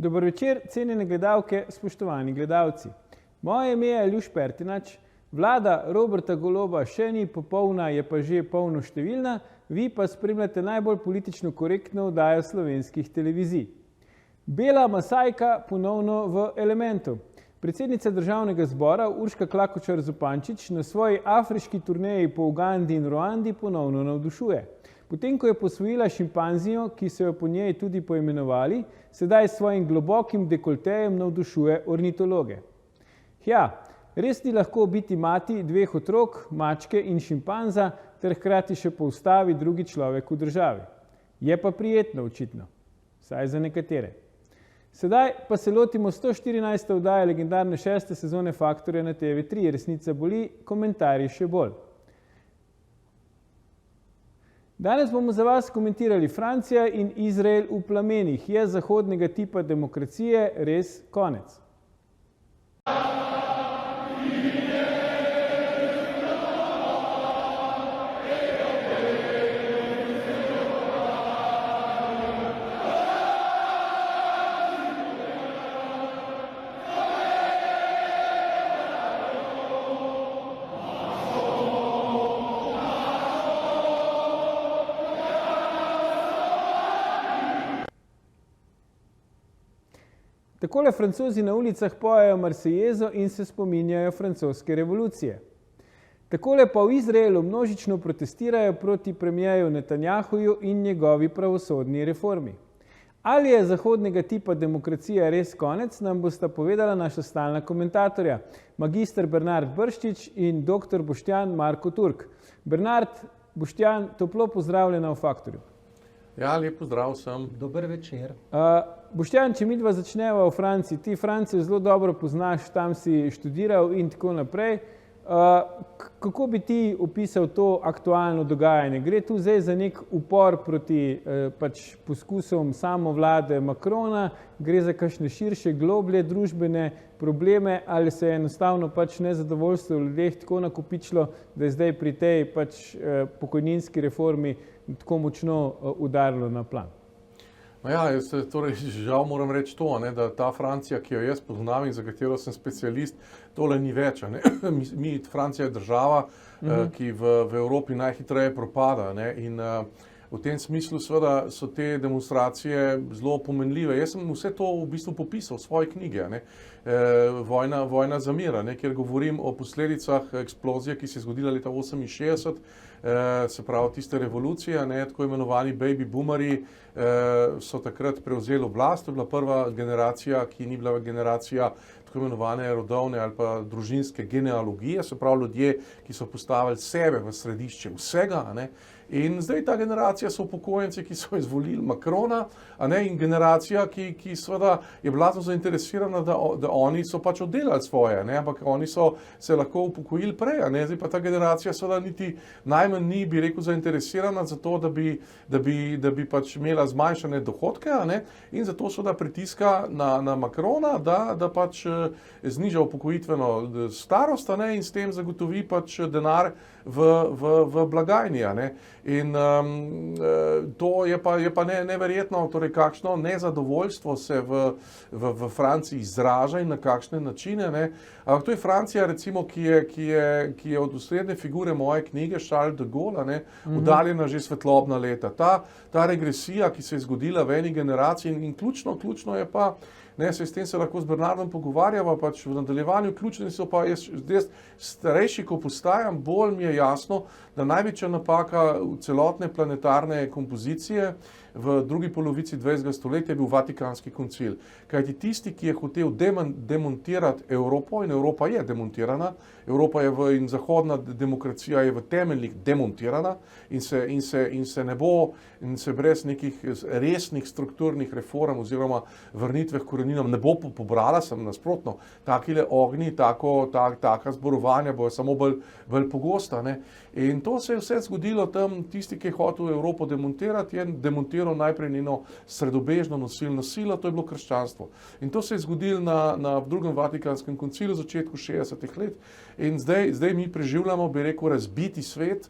Dober večer, cenjene gledalke, spoštovani gledalci. Moje ime je Aljuš Pertinač, vlada Roberta Goloba še ni popolna, je pa že polnoštevilna, vi pa spremljate najbolj politično korektno oddajo slovenskih televizij. Bela Masajka ponovno v elementu. Predsednica državnega zbora Urška Klakočar Zupančič na svoji afriški turneji po Ugandi in Ruandi ponovno navdušuje. Potem, ko je posvojila šimpanzijo, ki so jo po njej tudi poimenovali, sedaj s svojim globokim dekoltejem navdušuje ornitologe. Ja, res ni lahko biti mati dveh otrok, mačke in šimpanza, ter hkrati še po ustavi drugi človek v državi. Je pa prijetno očitno, vsaj za nekatere. Sedaj pa se lotimo 114. oddaje legendarne 6. sezone Faktorja na TV3. Resnica boli, komentarji še bolj. Danes bomo za vas komentirali Francija in Izrael v plamenih. Je zahodnega tipa demokracije res konec? Takole Francozi na ulicah pojejo Marseijezo in se spominjajo francoske revolucije. Takole pa v Izraelu množično protestirajo proti premijeju Netanjahuju in njegovi pravosodni reformi. Ali je zahodnega tipa demokracija res konec, nam bosta povedala naša stalna komentatorja, magister Bernard Brščič in dr. Boštjan Marko Turk. Bernard, Boštjan, toplo pozdravljena v Faktorju. Ja, lep pozdrav vsem. Dober večer. Boštjan, če midva začneva v Franciji, ti Francijo zelo dobro poznaš, tam si študiral in tako naprej. Kako bi ti opisal to aktualno dogajanje? Gre tu zdaj za nek upor proti poskusom samovlade Macrona, gre za kakšne širše, globlje družbene probleme ali se je enostavno nezadovoljstvo v ljudeh tako nakopičilo, da je zdaj pri tej pokojninski reformi tako močno udarilo na plan? Ja, jaz torej žal moram reči to, da ta Francija, ki jo jaz poznam in za katero sem specialist, tole ni več. Francija je država, ki v Evropi najhitreje propada. In v tem smislu seveda so te demonstracije zelo pomenljive. Jaz sem vse to v bistvu popisal v svoji knjigi, Vojna za mir, kjer govorim o posledicah eksplozije, ki se je zgodila leta 1968, se pravi tiste revolucije, tako imenovani baby boomeri so takrat prevzeli oblast. To je bila prva generacija, ki ni bila generacija tako imenovane rodovne ali pa družinske genealogije, se pravi ljudje, ki so postavili sebe v središče vsega. In zdaj ta generacija so upokojenci, ki so izvolili Macrona, in generacija, ki seveda je bila to zainteresirana, da oni so oddelali svoje, ampak oni so se lahko upokojili prej. Zdaj pa ta generacija seveda niti najmanj ni, bi rekel, zainteresirana za to, da bi imela zmanjšane dohodke, in zato seveda pritiska na Macrona, da zniža upokojitveno starost, in s tem zagotovi denar v blagajni. In to je pa neverjetno, torej kakšno nezadovoljstvo se v Franciji izraža in na kakšne načine. Ampak to je Francija, recimo, ki je od osrednje figure moje knjige Charles de Gaulle oddaljena že svetlobna leta. Ta regresija, ki se je zgodila v eni generaciji in ključno je pa, se s tem se lahko z Bernardom pogovarjava, v nadaljevanju ključni so pa, jaz starejši, ko postajam, bolj mi je jasno, da največja napaka celotne planetarne kompozicije v drugi polovici 20. stoletja je bil Vatikanski koncil. Kajti tisti, ki je hotel demontirati Evropo, in Evropa je demontirana, Evropa je in zahodna demokracija je v temeljih demontirana in se ne bo, in se brez nekih resnih strukturnih reform oziroma vrnitve k koreninam ne bo pobrala, sem nasprotno. Takile ognji, taka zborovanja bojo samo bolj pogosta. In to se je vse zgodilo tam, tisti, ki je hotel Evropo demontirati, je demontiral najprej njeno sredobežno nosilno silo, to je bilo krščanstvo. In to se je zgodilo na drugem Vatikanskem koncilu v začetku 60. let. In zdaj mi preživljamo, bi rekel, razbiti svet,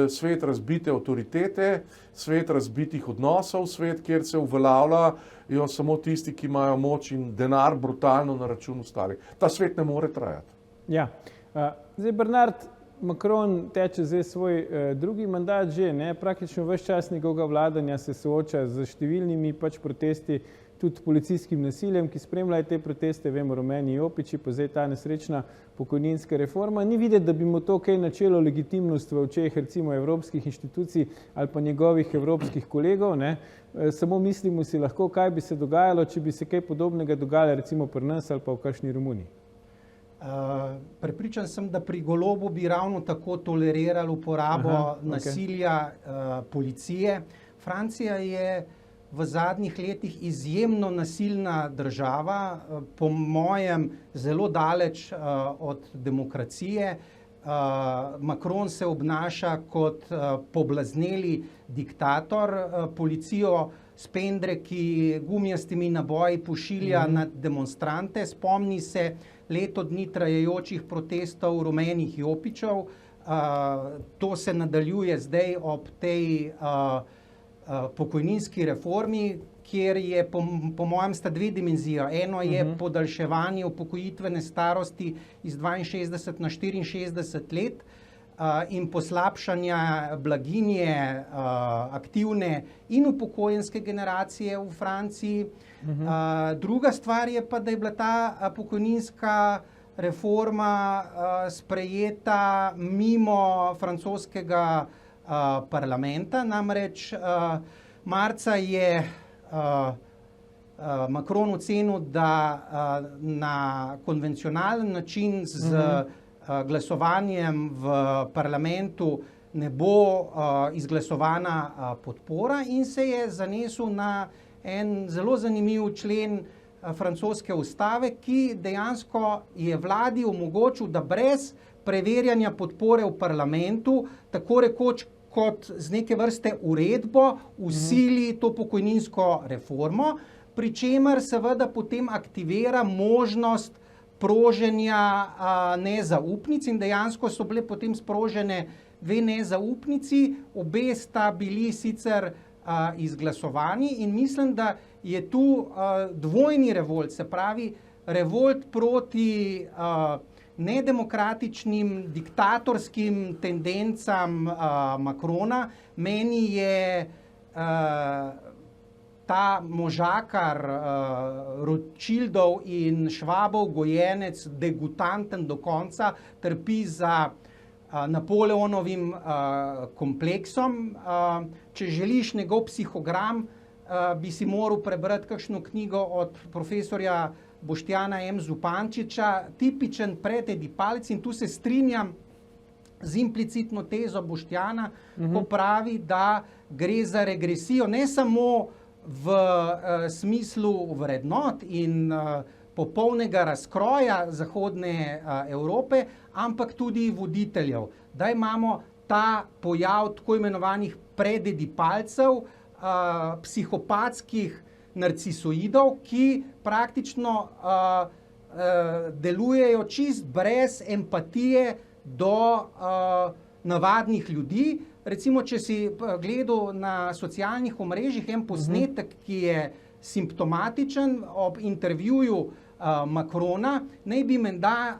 svet razbite avtoritete, svet razbitih odnosov, svet, kjer se uveljavljajo samo tisti, ki imajo moč in denar brutalno na račun ostalih. Ta svet ne more trajati. Ja. Zdaj, Bernard Macron teče zdaj svoj drugi mandat že, ne? Praktično ves čas njegovega vladanja se sooča z številnimi pač protesti, tudi policijskim nasiljem, ki spremljajo te proteste, vemo, rumeni jopiči, pa zdaj ta nesrečna pokojninska reforma. Ni videti, da bi mu to kaj načelo legitimnost v očeh recimo evropskih inštitucij ali pa njegovih evropskih kolegov, ne? Samo mislimo si lahko, kaj bi se dogajalo, če bi se kaj podobnega dogajalo recimo pri nas ali pa v kakšni Romuniji. Prepričan sem, da pri Golobu bi ravno tako tolerirali uporabo nasilja policije. Francija je v zadnjih letih izjemno nasilna država, po mojem zelo daleč od demokracije. Macron se obnaša kot poblazneli diktator, policijo s pendreki, gumijastimi naboji pošilja na demonstrante. Spomni se leto dni trajajočih protestov rumenih jopičev. To se nadaljuje zdaj ob tej pokojninski reformi, kjer je po mojem sta dve dimenziji. Eno je podaljševanje upokojitvene starosti iz 62 na 64 let in poslabšanja blaginje aktivne in upokojenske generacije v Franciji. Druga stvar je pa, da je bila ta pokojninska reforma sprejeta mimo francoskega parlamenta. Namreč marca je Macron ocenil, da na konvencionalen način z glasovanjem v parlamentu ne bo izglasovana podpora in se je zanesel na en zelo zanimiv člen francoske ustave, ki dejansko je vladi omogočil, da brez preverjanja podpore v parlamentu, tako rekoč kot z neke vrste uredbo, usili to pokojninsko reformo, pri čemer seveda potem aktivira možnost proženja nezaupnic in dejansko so bile potem sprožene dve nezaupnici, obe sta bili sicer izglasovani in mislim, da je tu dvojni revolt, se pravi revolt proti nedemokratičnim, diktatorskim tendencam Macrona. Meni je ta možakar Rothschildov in Schwabov gojenec degutanten do konca, trpi za Napoleonovim kompleksom. Če želiš njegov psihogram, bi si moral prebrati kakšno knjigo od profesorja Boštjana M. Zupančiča, tipičen prededipalec, in tu se strinjam z implicitno tezo Boštjana, ko pravi, da gre za regresijo ne samo v smislu vrednot in popolnega razkroja zahodne Evrope, ampak tudi voditeljev. Da imamo ta pojav tako imenovanih prededipalcev, psihopatskih narcisoidov, ki praktično delujejo čist brez empatije do navadnih ljudi. Recimo, če si gledal na socialnih omrežjih en posnetek, ki je simptomatičen, ob intervjuju Macrona, naj bi menda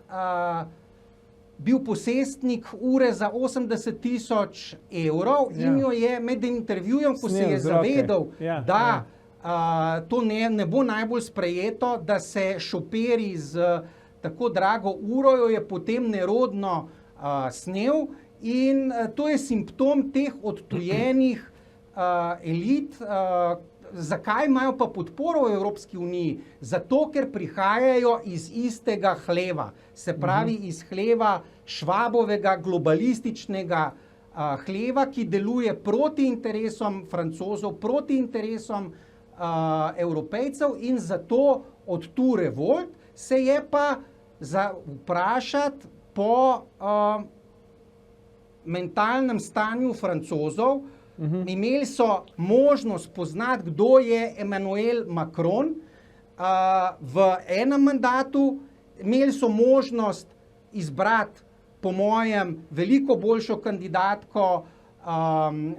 bil posestnik ure za 80.000 evrov in jo je med intervjujem, ko se je zavedal, da to ne bo najbolj sprejeto, da se šoperi z tako drago uro, jo je potem nerodno snel. In to je simptom teh odtujenih elit. Zakaj imajo pa podporo v Evropski uniji? Zato, ker prihajajo iz istega hleva, se pravi iz hleva Schwabovega globalističnega hleva, ki deluje proti interesom Francozov, proti interesom Evropejcev, in zato od tu revolt. Se je pa za vprašati po mentalnem stanju Francozov. Imeli so možnost poznati, kdo je Emmanuel Macron v enem mandatu, imeli so možnost izbrati po mojem, veliko boljšo kandidatko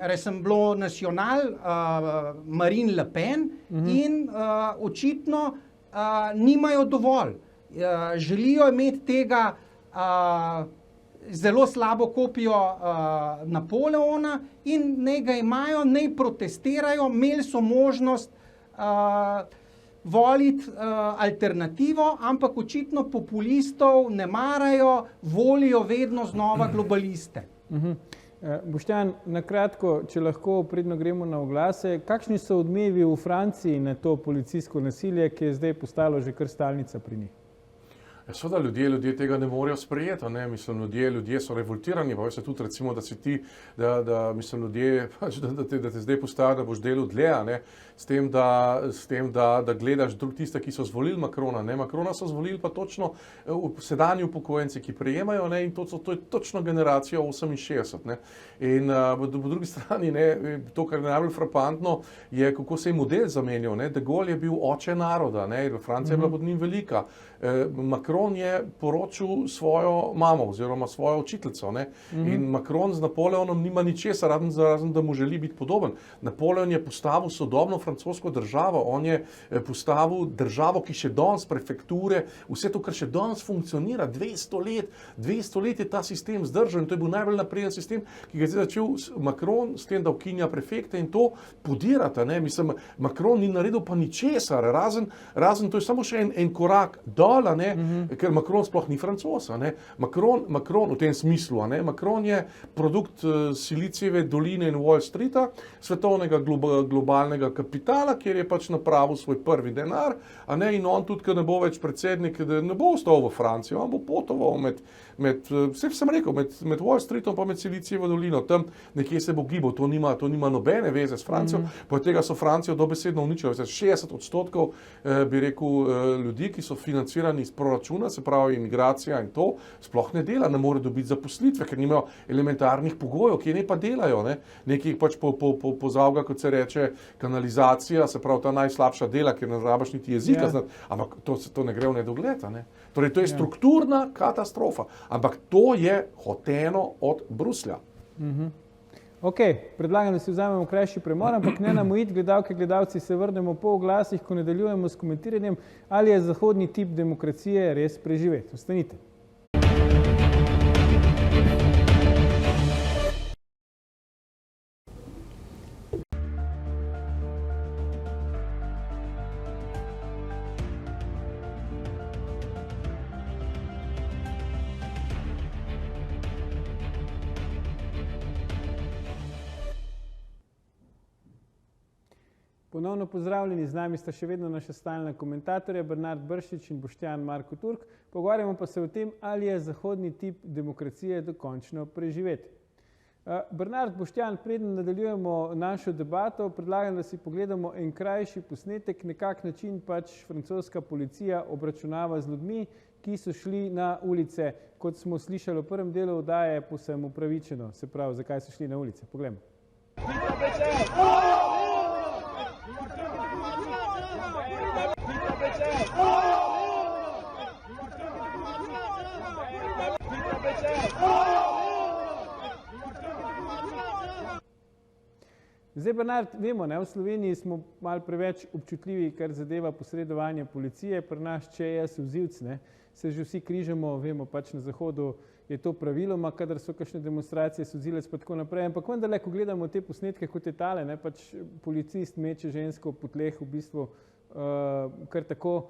Rassemblement National, Marine Le Pen, in očitno nimajo dovolj. Želijo imeti tega zelo slabo kopijo Napoleona in naj ga imajo, naj protestirajo, imeli so možnost voliti alternativo, ampak očitno populistov ne marajo, volijo vedno znova globaliste. Boštjan, na kratko, če lahko predno gremo na oglase, kakšni so odmevi v Franciji na to policijsko nasilje, ki je zdaj postalo že kar stalnica pri njih? Seveda ljudje tega ne morejo sprejeti, ne, mislim, ljudje so revoltirani, pa veste tudi recimo, da si ti, mislim, ljudje, pač, da te zdaj postavijo, da boš delal dlje, ne, s tem, da gledaš tiste, ki so zvolili Macrona, ne, Macrona so zvolili pa točno sedanji upokojenci, ki prejemajo, ne, in to je točno generacija 68, ne, in po drugi strani, ne, to, kar je najbolj frapantno, je, kako se je model zamenjal, ne, De Gaulle je bil oče naroda, ne, Francija je bila pod njim velika, Macron je poročil svojo mamo oziroma svojo učiteljico, ne? In Macron z Napoleonom nima ničesar, razen da mu želi biti podoben. Napoleon je postavil sodobno francosko državo, on je postavil državo, ki še danes prefekture, vse to, kar še danes funkcionira, 200 let je ta sistem zdržal in to je bil najbolj napreden sistem, ki ga je začel Macron s tem, da ukinja prefekte in to podirata, ne? Mislim, Macron ni naredil pa ničesar, razen to je samo še en korak dol, ne? Ker Macron sploh ni Francoz, ne? Macron v tem smislu, ne? Macron je produkt Silicijeve doline in Wall Streeta, svetovnega globalnega kapitala, kjer je pač napravil svoj prvi denar, a ne, in on tudi, ker ne bo več predsednik, da ne bo ostal v Franciji, on bo potoval med Wall Streetom pa med Silicijevo dolino, tam nekje se bo gibal, to nima nobene veze s Francijo, po tega so Francijo dobesedno uničili, 60% bi rekel ljudi, ki so financirani iz proračuna, se pravi imigracija in to, sploh ne dela, ne more dobiti zaposlitve, ker nimajo elementarnih pogojev, ki ne pa delajo, ne? Nekaj jih pač pozavga, kot se reče, kanalizacija, se pravi ta najslabša dela, ker ne rabiš niti jezika znati, ampak to ne gre v nedogled, ne? Torej, to je strukturna katastrofa, ampak to je hoteno od Bruslja. Ok, predlagam, da si vzamemo krajši premor, ampak ne nam uiti, gledalke, gledalci, se vrnemo po oglasih, ko nadaljujemo s komentiranjem, ali je zahodni tip demokracije res preživet. Ostanite. Ponovno pozdravljeni, z nami sta še vedno naša stalna komentatorja Bernard Bršič in Boštjan Marko Turk. Pogovarjamo pa se o tem, ali je zahodni tip demokracije dokončno preživet. Bernard, Boštjan, preden nadaljujemo našo debato, predlagam, da si pogledamo en krajši posnetek, na kak način pač francoska policija obračunava z ljudmi, ki so šli na ulice, kot smo slišali v prvem delu oddaje, povsem upravičeno. Se pravi, zakaj so šli na ulice? Poglejmo. Zdaj, Bernard, vemo, ne, v Sloveniji smo malo preveč občutljivi, kar zadeva posredovanje policije, pri nas, če je solzivec, ne, se že vsi križamo, vemo, pač na Zahodu je to praviloma, kadar so kakšne demonstracije, solzivec pa tako naprej, ampak vendarle, ko gledamo te posnetke, kot je tale, ne, pač policist meče žensko po tleh, v bistvu kar tako,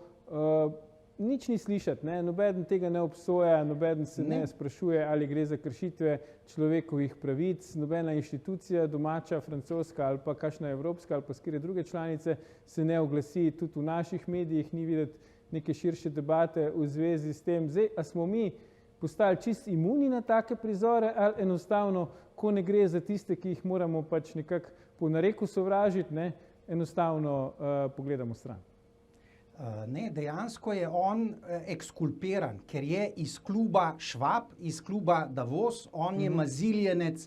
nič ni slišati, ne? Nobeden tega ne obsoja, nobeden se ne sprašuje, ali gre za kršitve človekovih pravic, nobena inštitucija, domača, francoska ali pa kakšna evropska ali pa skire druge članice se ne oglasi, tudi v naših medijih ni videti neke širše debate v zvezi s tem. Zdaj, a smo mi postali čist imuni na take prizore ali enostavno, ko ne gre za tiste, ki jih moramo pač nekako po nareku sovražiti, ne, enostavno pogledamo stran? Ne, dejansko je on ekskulpiran, ker je iz kluba Schwab, iz kluba Davos, on je maziljenec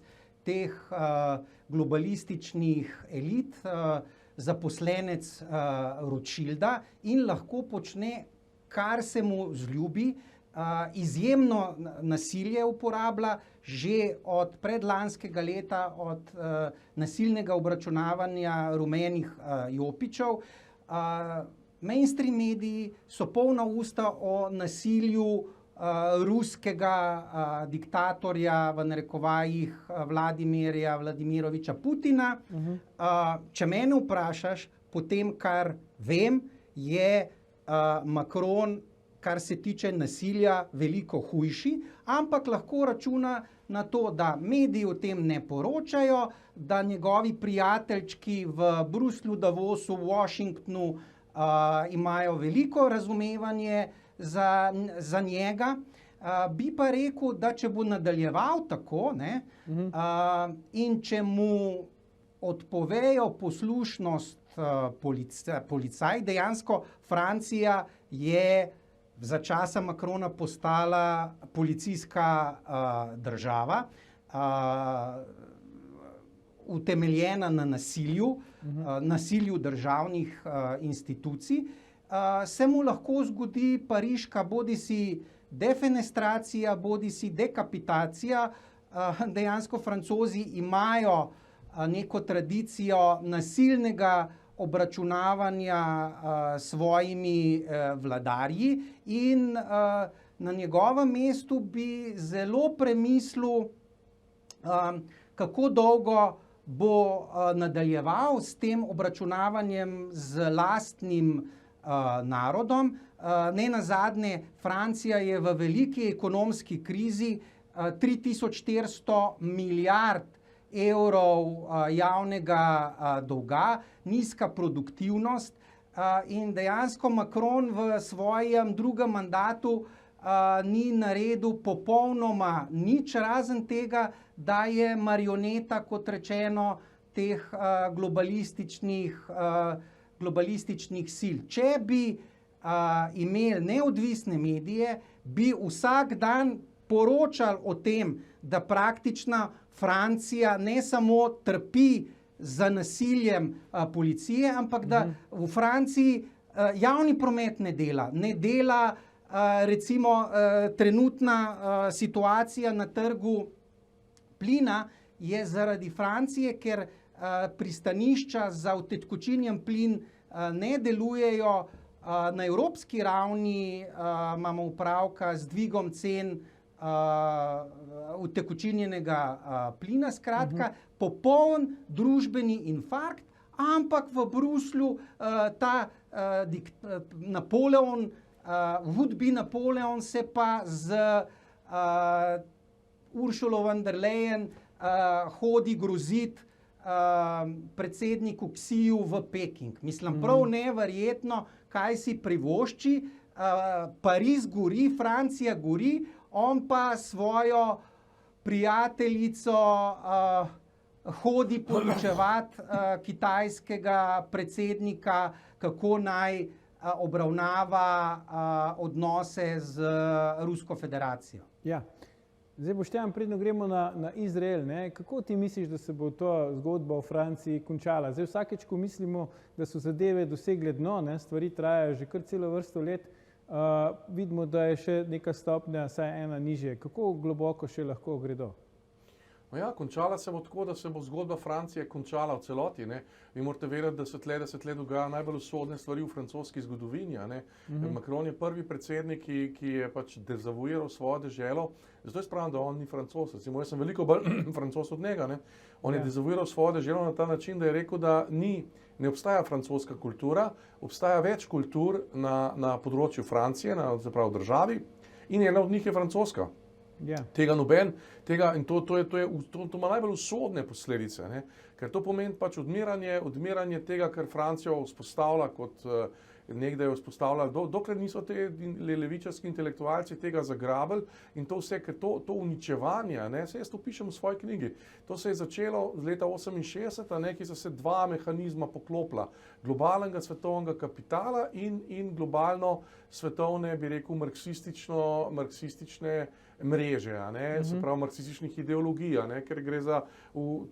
teh globalističnih elit, zaposlenec Rothschilda in lahko počne, kar se mu zljubi, izjemno nasilje uporablja, že od predlanskega leta, od nasilnega obračunavanja rumenih jopičev. Mainstream mediji so polna usta o nasilju ruskega diktatorja, v narekovajih Vladimirja Vladimiroviča Putina. Če mene vprašaš, po tem, kar vem, je Macron, kar se tiče nasilja, veliko hujši, ampak lahko računa na to, da mediji o tem ne poročajo, da njegovi prijateljčki v Bruslju, Davosu, Washingtonu imajo veliko razumevanje za njega. Bi pa rekel, da če bo nadaljeval tako, in če mu odpovejo poslušnost policaj, dejansko Francija je za časa Macrona postala policijska država, utemeljena na nasilju državnih institucij, se mu lahko zgodi pariška bodisi defenestracija, bodisi dekapitacija. Dejansko Francozi imajo neko tradicijo nasilnega obračunavanja svojimi vladarji in na njegovem mestu bi zelo premislil, kako dolgo bo nadaljeval s tem obračunavanjem z lastnim narodom. Ne nazadnje, Francija je v veliki ekonomski krizi, 3400 milijard evrov javnega dolga, nizka produktivnost in dejansko Macron v svojem drugem mandatu ni naredil popolnoma nič, razen tega, da je marioneta, kot rečeno, teh globalističnih sil. Če bi imeli neodvisne medije, bi vsak dan poročali o tem, da praktično Francija ne samo trpi za nasiljem policije, ampak da v Franciji javni promet ne dela, recimo trenutna situacija na trgu plina je zaradi Francije, ker pristanišča za utekočinjen plin ne delujejo. Na evropski ravni imamo opravka z dvigom cen utekočinjenega plina, skratka, popoln družbeni infarkt, ampak v Bruslju ta Napoleon, would-be Napoleon se pa z Uršulo von der Leyen hodi grozit predsedniku Xiju v Peking. Mislim, prav neverjetno, kaj si privošči. Pariz gori, Francija gori, on pa svojo prijateljico hodi podučevati kitajskega predsednika, kako naj obravnava odnose z Rusko federacijo. Ja. Zdaj, Boštjan, predno gremo na Izrael. Kako ti misliš, da se bo to zgodba v Franciji končala? Zdaj, vsakeč, ko mislimo, da so zadeve dosegle dno, stvari trajajo že kar celo vrsto let, vidimo, da je še neka stopnja, saj ena nižje. Kako globoko še lahko gredo? No ja, končala se bo tako, da se bo zgodba Francije končala v celoti. Vi morate vedeti, da se tle dogaja najbolj usodne stvari v francoski zgodovini. Macron je prvi predsednik, ki je pač dezavuiral svojo deželo. Zato jaz pravim, da on ni Francoz. Recimo, jaz sem veliko bolj Francoz od njega. On je dezavuiral svojo deželo na ta način, da je rekel, da ne obstaja francoska kultura, obstaja več kultur na področju Francije, zapravo državi, in ena od njih je francoska. Yeah. Tega in to ima najbolj usodne posledice, ker to pomeni pač odmiranje tega, kar Francijo vzpostavlja kot nekdaj je vzpostavljala, dokler niso te levičarski intelektualci tega zagrabili in to vse, ker to uničevanje, se jaz to pišem v svoji knjigi, to se je začelo z leta 1968, ki so se dva mehanizma poklopila, globalnega svetovnega kapitala in globalno svetovne, bi rekel, marksistične mreže, se pravi marksističnih ideologij, ker gre za,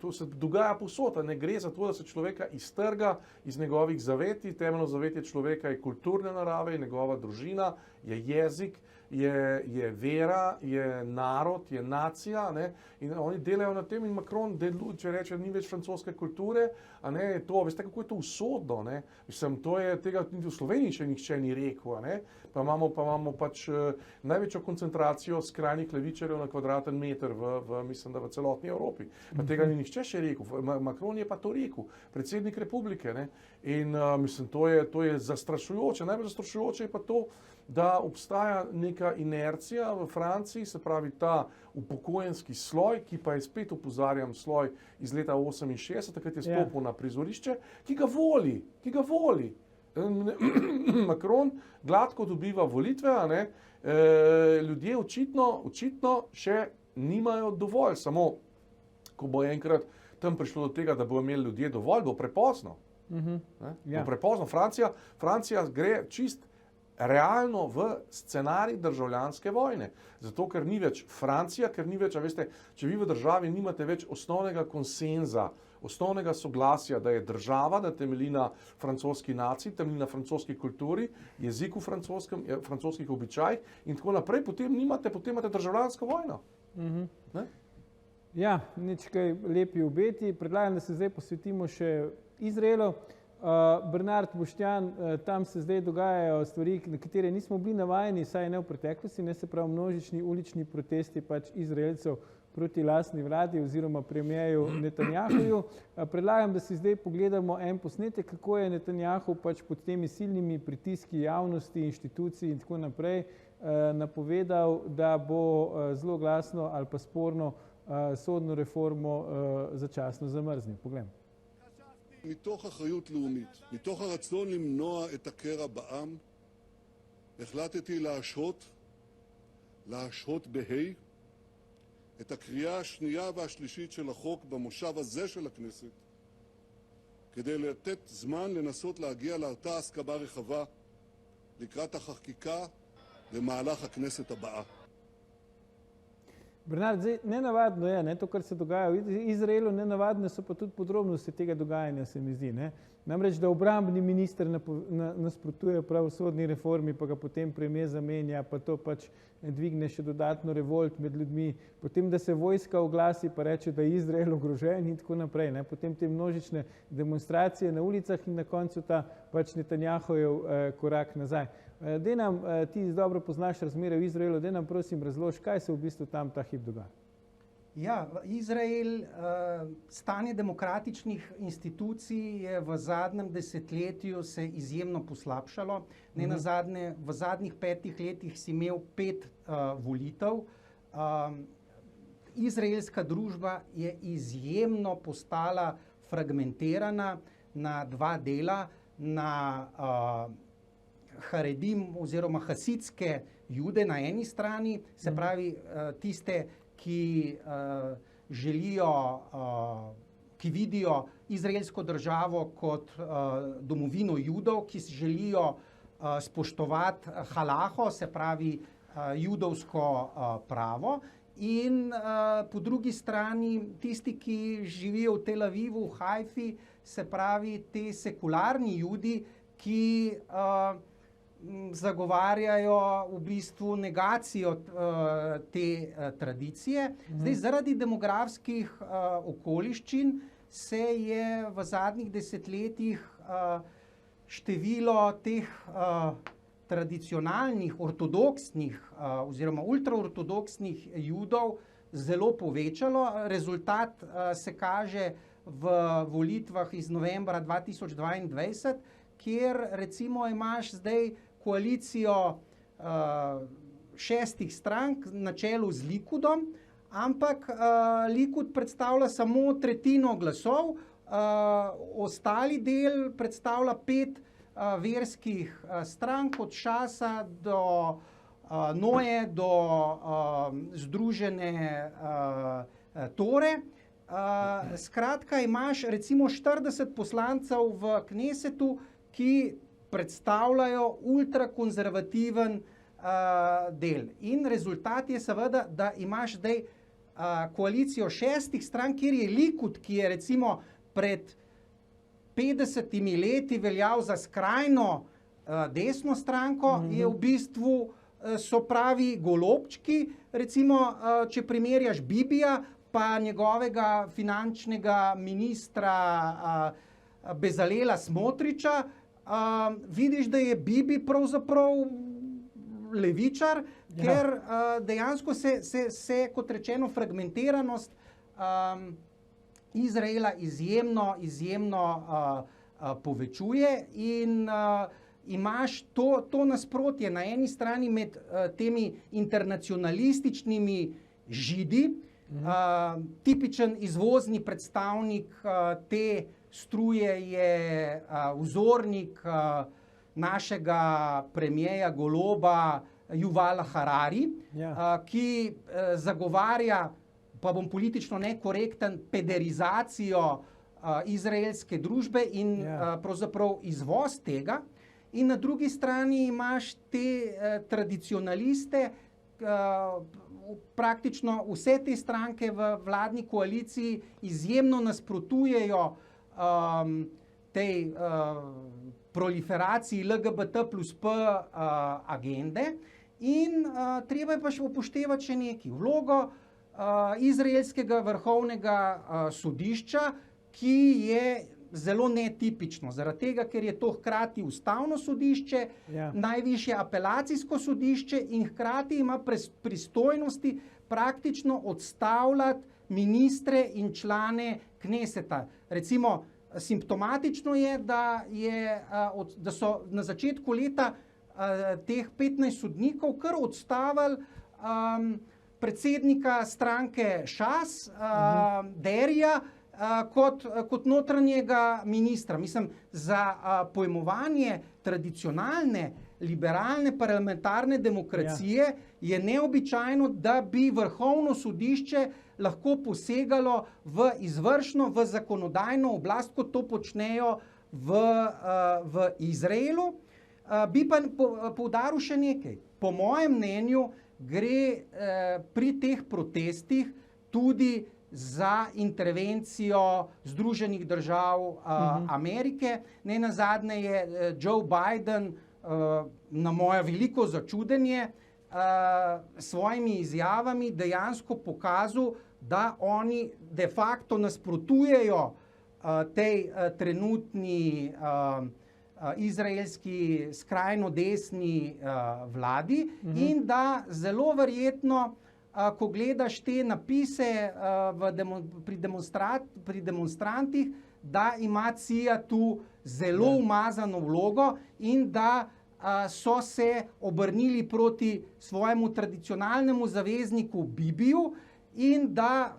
to se dogaja povsod, ne gre za to, da se človeka iztrga iz njegovih zavetij, temeljno zavetje človeka je kulturne narave, je njegova družina, je jezik, je vera, je narod, je nacija, ne, in oni delajo na tem in Macron deluje, če reče, ni več francoske kulture, a ne, je to, veste, kako je to usodno, ne, mislim, to je, tega niti v Sloveniji še nihče ni rekel, a ne, pa imamo pač največjo koncentracijo skrajnih levičarjev na kvadraten meter mislim, da v celotni Evropi, pa tega ni nihče še rekel, Macron je pa to rekel, predsednik republike, ne, in mislim, to je zastrašujoče, najbolj zastrašujoče je pa to, da obstaja neka inercija v Franciji, se pravi ta upokojenski sloj, ki pa je spet, opozarjam, sloj iz leta 68, takrat je stopil na prizorišče, ki ga voli. Macron gladko dobiva volitve, a ne, ljudje očitno še nimajo dovolj, samo ko bo enkrat tam prišlo do tega, da bo imeli ljudje dovolj, bo prepozno. Bo prepozno. Francija gre čist realno v scenarij državljanske vojne. Zato, ker ni več Francija, ker ni več, a veste, če vi v državi nimate več osnovnega konsenza, osnovnega soglasja, da je država, da temelji na francoski naciji, temelji na francoski kulturi, jeziku francoskem, francoskih običajih in tako naprej, potem imate državljansko vojno. Ja, nič kaj lepi obeti. Predlagam, da se zdaj posvetimo še Izraelu. Bernard Boštjan, tam se zdaj dogajajo stvari, na katere nismo bili navajeni, saj ne v preteklosti, ne, se pravi množični ulični protesti pač Izraelcev proti lastni vladi oziroma premierju Netanjahuju. Predlagam, da si zdaj pogledamo en posnetek, kako je Netanjahu pač pod temi silnimi pritiski javnosti, inštitucij in tako naprej napovedal, da bo zelo glasno ali pa sporno sodno reformo začasno zamrznil. Poglejmo. מתוך אחריות לאומית, מתוך הרצון למנוע את הקרע בעם, החלטתי להשהות בהי את הקריאה השנייה והשלישית של החוק במושב הזה של הכנסת, כדי לתת זמן לנסות להגיע לאותה הסכמה רחבה לקראת החקיקה במהלך הכנסת הבאה. Bernard, zdaj, nenavadno je, ne, to, kar se dogaja v Izraelu, nenavadne so pa tudi podrobnosti tega dogajanja, se mi zdi. Ne. Namreč, da obrambni minister nasprotuje pravosodni reformi, pa ga potem premier zamenja, pa to pač dvigne še dodatno revolt med ljudmi, potem, da se vojska oglasi, pa reče, da je Izrael ogrožen in tako naprej. Ne. Potem te množične demonstracije na ulicah in na koncu ta pač Netanjahujev korak nazaj. Dej nam, ti dobro poznaš razmere v Izraelu, dej nam prosim razloži, kaj se v bistvu tam ta hip dogaja. Ja, Izrael, stanje demokratičnih institucij je v zadnjem desetletju se izjemno poslabšalo. Nenazadnje, v zadnjih 5 letih si imel 5 volitev. Izraelska družba je izjemno postala fragmentirana na 2 dela, na Haredim oziroma hasidske jude na eni strani, se pravi tiste, ki želijo, ki vidijo izraelsko državo kot domovino judov, ki želijo spoštovati halaho, se pravi judovsko pravo, in po drugi strani tisti, ki živijo v Tel Avivu, v Haifi, se pravi te sekularni judi, ki zagovarjajo v bistvu negacijo te tradicije. Zdaj, zaradi demografskih okoliščin se je v zadnjih desetletjih število teh tradicionalnih, ortodoksnih oziroma ultraortodoksnih judov zelo povečalo. Rezultat se kaže v volitvah iz novembra 2022, kjer recimo imaš zdaj koalicijo 6 strank na čelu z Likudom, ampak Likud predstavlja samo tretjino glasov, ostali del predstavlja 5 verskih strank, od Šasa do Noje, do Združene Tore. Skratka, imaš recimo 40 poslancev v Knesetu, ki predstavljajo ultrakonzervativen del. In rezultat je seveda, da imaš zdaj koalicijo 6 strank, kjer je Likud, ki je recimo pred 50 leti veljal za skrajno desno stranko, je v bistvu so pravi golobčki. Recimo, če primerjaš Bibija pa njegovega finančnega ministra Bezalela Smotriča, vidiš, da je Bibi pravzaprav levičar, ker dejansko se, kot rečeno, fragmentiranost Izraela izjemno povečuje in imaš to nasprotje na eni strani med temi internacionalističnimi Židi. Tipičen izvozni predstavnik te struje je vzornik našega premierja Goloba Yuvala Harari, ki zagovarja, pa bom politično nekorekten, pederizacijo izraelske družbe in pravzaprav izvoz tega. In na drugi strani imaš te tradicionaliste, praktično vse te stranke v vladni koaliciji izjemno nasprotujejo tej proliferaciji LGBT+P agende in treba je pa še upoštevati še nekaj. Vlogo izraelskega vrhovnega sodišča, ki je zelo netipično, zaradi tega, ker je to hkrati ustavno sodišče, najvišje apelacijsko sodišče in hkrati ima pristojnosti praktično odstavljati ministre in člane Kneseta. Recimo, simptomatično je, da so na začetku leta teh 15 sodnikov kar odstavili predsednika stranke Šas, Derija, kot notranjega ministra. Mislim, za pojmovanje tradicionalne, liberalne parlamentarne demokracije je neobičajno, da bi vrhovno sodišče lahko posegalo v izvršno, v zakonodajno oblast, kot to počnejo v Izraelu. Bi pa poudaril še nekaj. Po mojem mnenju gre pri teh protestih tudi za intervencijo Združenih držav Amerike. Nenazadnje je Joe Biden na moje veliko začudenje s svojimi izjavami dejansko pokazal, da oni de facto nasprotujejo tej trenutni izraelski skrajno desni vladi in da zelo verjetno, ko gledaš te napise pri demonstrantih, da ima CIA tu zelo umazano vlogo in da so se obrnili proti svojemu tradicionalnemu zavezniku Bibiju in da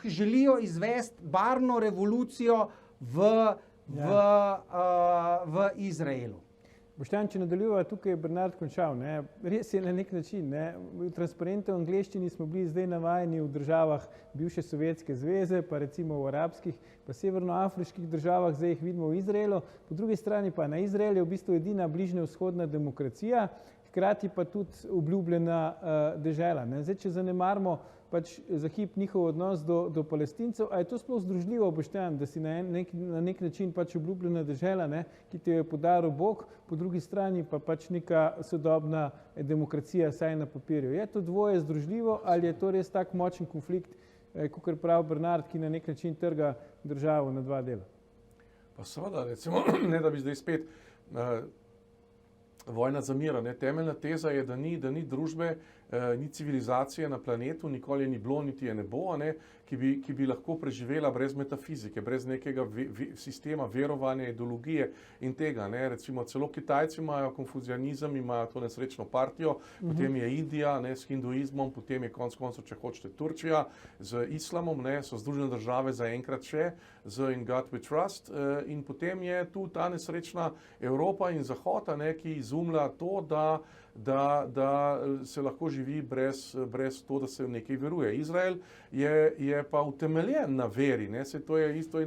želijo izvesti barvno revolucijo v Izraelu. Boštjan, če nadaljujeva, tukaj je Bernard končal. Res je na nek način. V transparentni angleščini smo bili zdaj navajeni v državah bivše Sovjetske zveze, pa recimo v arabskih, pa severnoafriških državah, zdaj jih vidimo v Izraelu. Po drugi strani pa na Izrael je v bistvu edina bližnjevzhodna demokracija, hkrati pa tudi obljubljena dežela. Zdaj, če zanemarimo pač za hip njihov odnos do Palestincev, a je to sploh združljivo, Boštjan, da si na nek način pač obljubljena dežela, ki ti je podaril Bog, po drugi strani pa pač neka sodobna demokracija, saj na papirju. Je to dvoje združljivo ali je to res tak močen konflikt, kakor pravi Bernard, ki na nek način trga državo na dva dela? Pa seveda, recimo, ne da bi zdaj spet vojna za mir. Temeljna teza je, da ni družbe, ni civilizacije na planetu, nikoli je ni bilo, niti je ne bo, ki bi lahko preživela brez metafizike, brez nekega sistema verovanja, ideologije in tega. Recimo celo Kitajci imajo konfuzianizem, imajo to nesrečno partijo, potem je Indija s hinduizmom, potem je konec koncev, če hočete, Turčija z islamom, so Združene države zaenkrat še z In God We Trust in potem je tu ta nesrečna Evropa in Zahod, ki izumlja to, da se lahko živi brez to, da se v nekaj veruje. Izrael je pa utemeljen na veri, to je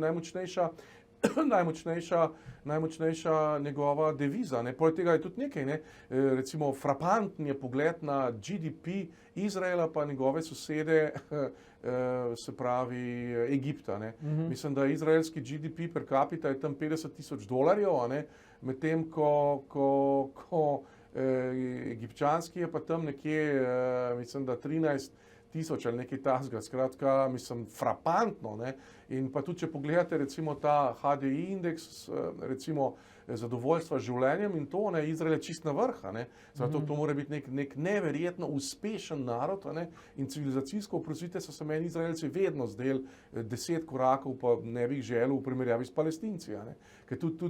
najmočnejša njegova deviza. Poleg tega je tudi nekaj, recimo frapanten je pogled na GDP Izraela pa njegove sosede, se pravi Egipta. Mislim, da izraelski GDP per capita je tam $50,000, medtem ko egipčanski je pa tam nekje, mislim, da 13.000 ali nekaj takega, skratka, mislim, frapantno, ne. In pa tudi, če pogledate recimo ta HDI indeks, recimo zadovoljstva z življenjem in to, ne, Izrael je čist na vrh, ne. Zato to mora biti nek neverjetno uspešen narod, ne. In civilizacijsko, oprostite, so se meni Izraelci vedno zdeli 10 korakov, pa ne bi jih želel v primerjavi s Palestinci, ne. Ker tudi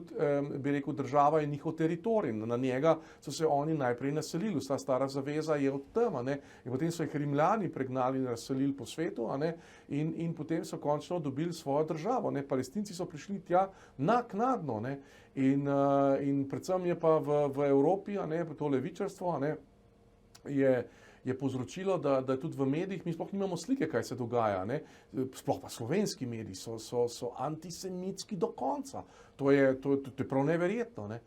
bi rekel, država je njihov teritorij, na njega so se oni najprej naselili, vsa stara zaveza je od tam, ne. In potem so jih Rimljani pregnali in razselili po svetu, ne. In potem so končno dobili svojo državo, ne. Palestinci so prišli tja naknadno, ne. In predvsem je pa v Evropi, a ne, to levičarstvo, a ne, je povzročilo, da tudi v medijih mi sploh nimamo slike, kaj se dogaja, ne. Sploh pa slovenski mediji so antisemitski do konca. To je prav neverjetno, ne.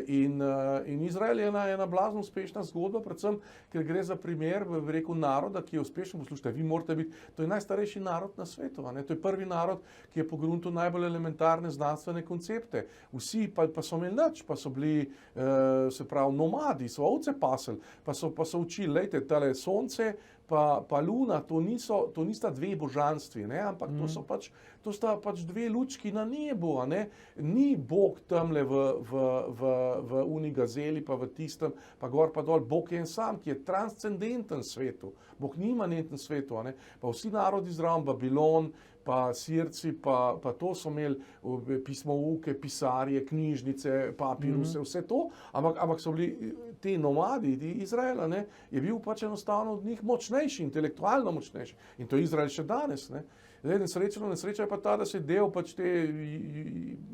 In Izrael je ena blazno uspešna zgodba, predvsem, ker gre za primer, bi rekel, naroda, ki je uspešen. Poslušajte, vi morate biti, to je najstarejši narod na svetu, a ne? To je prvi narod, ki je pogruntil najbolj elementarne znanstvene koncepte. Vsi pa so imeli nič, pa so bili, se pravi, nomadi, so ovce paseli, pa so učili, lejte, tale sonce, pa luna, to nista dve božanstvi, ne, ampak to sta pač dve lučki na nebu, a ne. Ni Bog tamle v uni gazeli, pa v tistem, pa gor pa dol. Bog je en sam, ki je transcendenten svetu. Bog ni imanenten svetu, a ne. Pa vsi narodi zraven, Babilon, pa Sirci, pa to so imeli pismouke, pisarje, knjižnice, papiruse, vse to, ampak so bili ti nomadi, ti Izraela, ne, je bil pač enostavno od njih močnejši, intelektualno močnejši. In to je Izrael še danes, ne. Zdaj, nesreča je pa ta, da se del pač te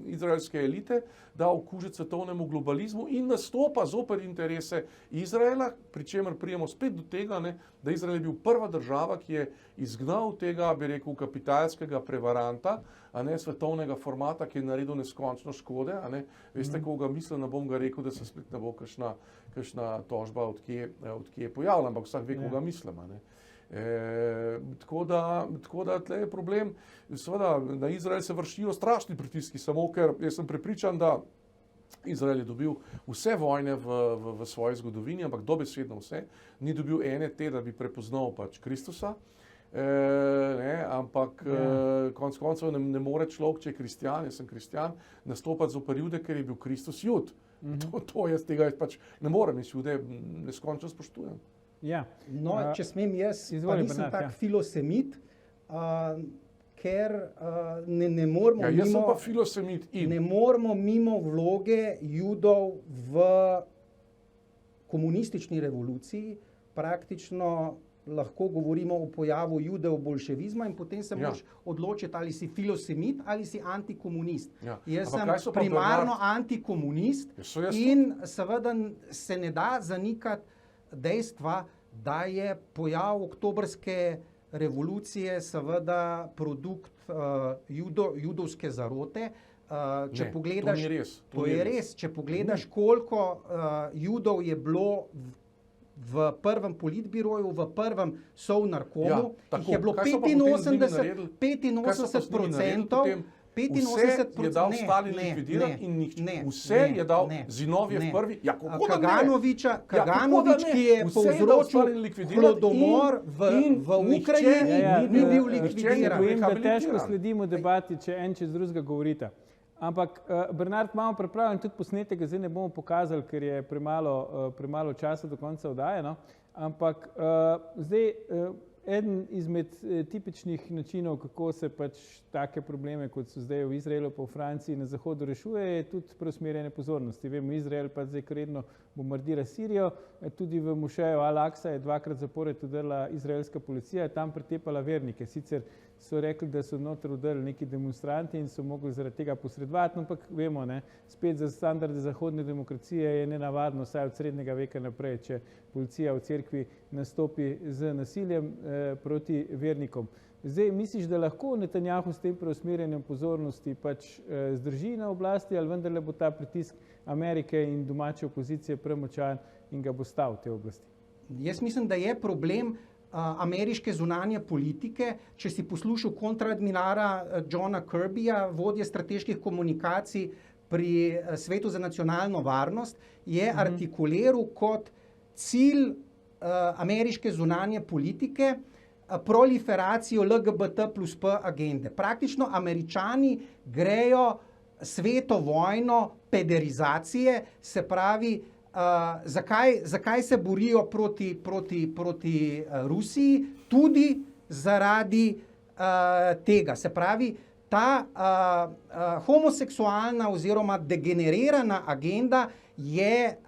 izraelske elite da okužiti svetovnemu globalizmu in nastopa zoper interese Izraela, pri čemer prijemo spet do tega, ne, da Izrael je bil prva država, ki je izgnal tega, bi rekel, kapitalskega prevaranta, a ne, svetovnega formata, ki je naredil neskončno škode, a ne. Veste, koga mislim, ne bom ga rekel, da se spet ne bo kakšna tožba od kje je pojavila, ampak vsak ve, koga mislim, a ne. Tako da tle je problem, seveda na Izrael se vršijo strašni pritiski, samo ker jaz sem prepričan, da Izrael je dobil vse vojne v svoji zgodovini, ampak dobesedno vse, ni dobil ene te, da bi prepoznal pač Kristusa, ne, ampak konec koncev ne more človek, če je kristjan, jaz sem kristjan, nastopati zoper Jude, ker je bil Kristus Jud. Tega pač ne morem, jaz Jude neskončno spoštujem. Ja. No, če smem jaz, pa nisem tak filosemit, ker ne moramo jaz sem pa filosemit ne moramo mimo vloge Judov v komunistični revoluciji, praktično lahko govorimo o pojavu Judev bolševizma in potem se moraš odločiti, ali si filosemit ali si antikomunist. Jaz sem primarno antikomunist in seveda se ne da zanikati dejstva, da je pojav oktobrske revolucije seveda produkt judovske zarote. Če pogledaš, to je res. Če pogledaš, koliko Judov je bilo v prvem politbiroju, v prvem Sovnarkomu, jih je bilo 85%. Vse je dal Stalin likvidirati in nihče. Vse je dal Zinovjev prvi. Kaganovič, ki je povzročil holodomor v Ukrajini, ni bil likvidiran. Vem, da težko sledimo debati, če en čez drugega govorita. Ampak, Bernard, imamo pripravljen tudi posnetek, zdaj ne bomo pokazali, ker je premalo časa do konca oddaje, no? Ampak zdaj eden izmed tipičnih načinov, kako se pač take probleme, kot so zdaj v Izraelu pa v Franciji na zahodu rešuje, je tudi preusmerjanje pozornosti. Vemo, Izrael pa zdaj kredno bombardira Sirijo, tudi v mošeju Al-Aqsa je 2krat zapored udrla izraelska policija, je tam pretepala vernike. Sicer so rekli, da so noter udrli neki demonstranti in so mogli zaradi tega posredovati, ampak vemo, ne, spet za standarde zahodne demokracije je nenavadno, vsaj od srednjega veka naprej, če policija v cerkvi nastopi z nasiljem proti vernikom. Zdaj, misliš, da lahko Netanjahu s tem preusmerjanjem pozornosti pač zdrži na oblasti, ali vendarle bo ta pritisk Amerike in domače opozicije premočan in ga bo stal te oblasti? Jaz mislim, da je problem ameriške zunanje politike. Če si poslušal kontraadmirala Johna Kirbyja, vodje strateških komunikacij, pri Svetu za nacionalno varnost je artikuliral kot cilj ameriške zunanje politike proliferacijo LGBT+P agende. Praktično Američani grejo sveto vojno pederizacije, se pravi, zakaj se borijo proti Rusiji, tudi zaradi tega. Se pravi, ta homoseksualna oziroma degenerirana agenda je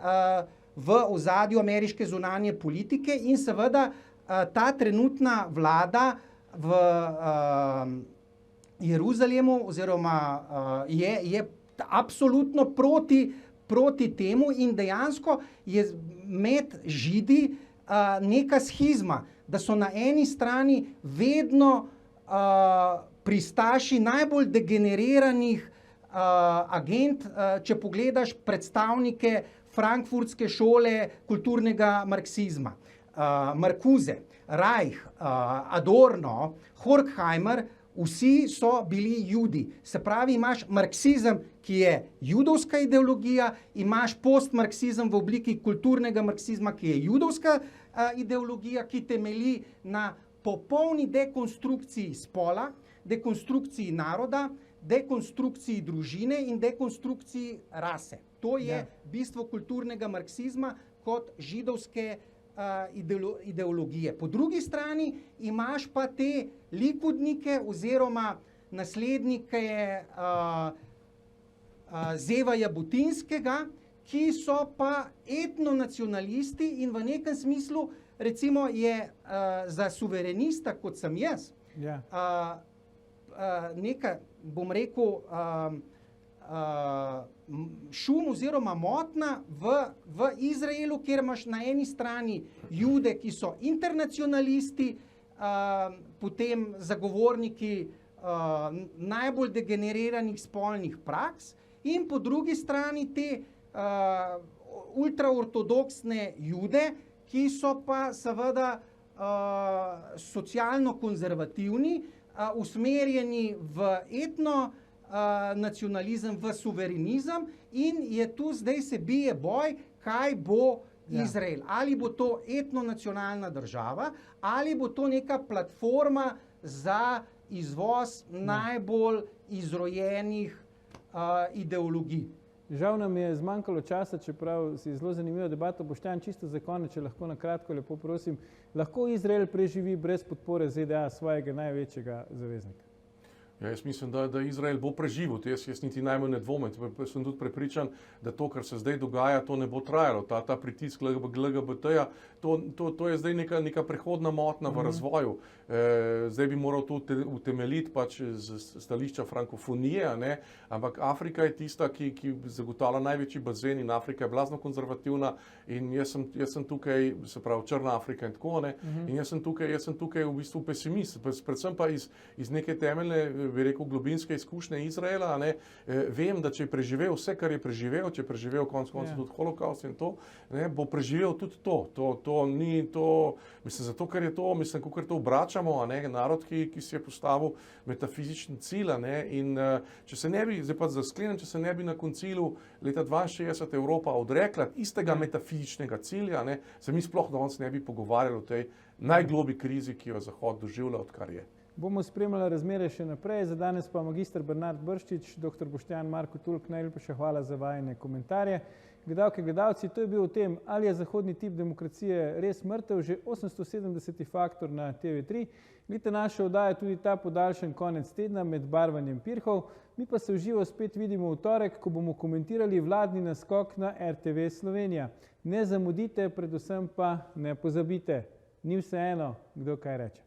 v ozadju ameriške zunanje politike in seveda ta trenutna vlada v Jeruzalemu oziroma je absolutno proti temu in dejansko je med Židi neka shizma, da so na eni strani vedno pristaši najbolj degeneriranih agent, če pogledaš predstavnike frankfurtske šole kulturnega marksizma. Marcuse, Reich, Adorno, Horkheimer, vsi so bili Judi. Se pravi, imaš marksizem, ki je judovska ideologija, imaš postmarksizem v obliki kulturnega marksizma, ki je judovska ideologija, ki temelji na popolni dekonstrukciji spola, dekonstrukciji naroda, dekonstrukciji družine in dekonstrukciji rase. To je bistvo kulturnega marksizma kot židovske ideologije. Po drugi strani imaš pa te likudnike oziroma naslednike Zeva Jabotinskega, ki so pa etnonacionalisti in v nekem smislu, recimo je za suverenista, kot sem jaz, neka, bom rekel, šum oziroma motna v Izraelu, kjer imaš na eni strani Jude, ki so internacionalisti, potem zagovorniki najbolj degeneriranih spolnih praks in po drugi strani te ultraortodoksne Jude, ki so pa seveda socialno konzervativni, usmerjeni v nacionalizem, v suverenizem in je tu zdaj se bije boj, kaj bo Izrael. Ali bo to etnonacionalna država, ali bo to neka platforma za izvoz najbolj izrojenih ideologij. Žal nam je zmanjkalo časa, čeprav si zelo zanimivo debato. Boštjan, čisto za konec, če lahko na kratko, lepo prosim, lahko Izrael preživi brez podpore ZDA, svojega največjega zaveznika? Ja, jaz mislim, da Izrael bo preživel, jaz niti najmanj ne dvomim, sem tudi prepričan, da to, kar se zdaj dogaja, to ne bo trajalo. Ta pritisk LGBT-ja, to je zdaj neka prehodna motnja v razvoju. Zdaj bi moral to utemeljiti pač z stališča frankofonije, ampak Afrika je tista, ki zagotavlja največji bazen in Afrika je blazno konzervativna in jaz sem tukaj, se pravi Črna Afrika in tako, in jaz sem tukaj v bistvu pesimist, predvsem pa iz neke temeljne, bi rekel, globinske izkušnje Izraela, vem, da če je preživel vse, kar je preživel, če je preživel konec koncev tudi holokaust in to, bo preživel tudi to ni to, mislim, zato, ker je to, mislim, kakor to obračamo, narod, ki si je postavil metafizični cilj, in če se ne bi, zdaj pa zasklenem, če se ne bi na koncilu leta 62 Evropa odrekla istega metafizičnega cilja, se mi sploh danes ne bi pogovarjali o tej najglobi krizi, ki jo Zahod doživlja, odkar je. Bomo spremljali razmere še naprej, za danes pa magister Bernard Brščič, dr. Boštjan Marko Tulk, najlepša hvala za vajine komentarje. Gledalke, gledalci, to je bil o tem, ali je zahodni tip demokracije res mrtev, že 870. faktor na TV3. Vidite naše oddaje tudi ta podaljšan konec tedna med barvanjem pirhov. Mi pa se v živo spet vidimo v torek, ko bomo komentirali vladni naskok na RTV Slovenija. Ne zamudite, predvsem pa ne pozabite. Ni vseeno, kdo kaj reče.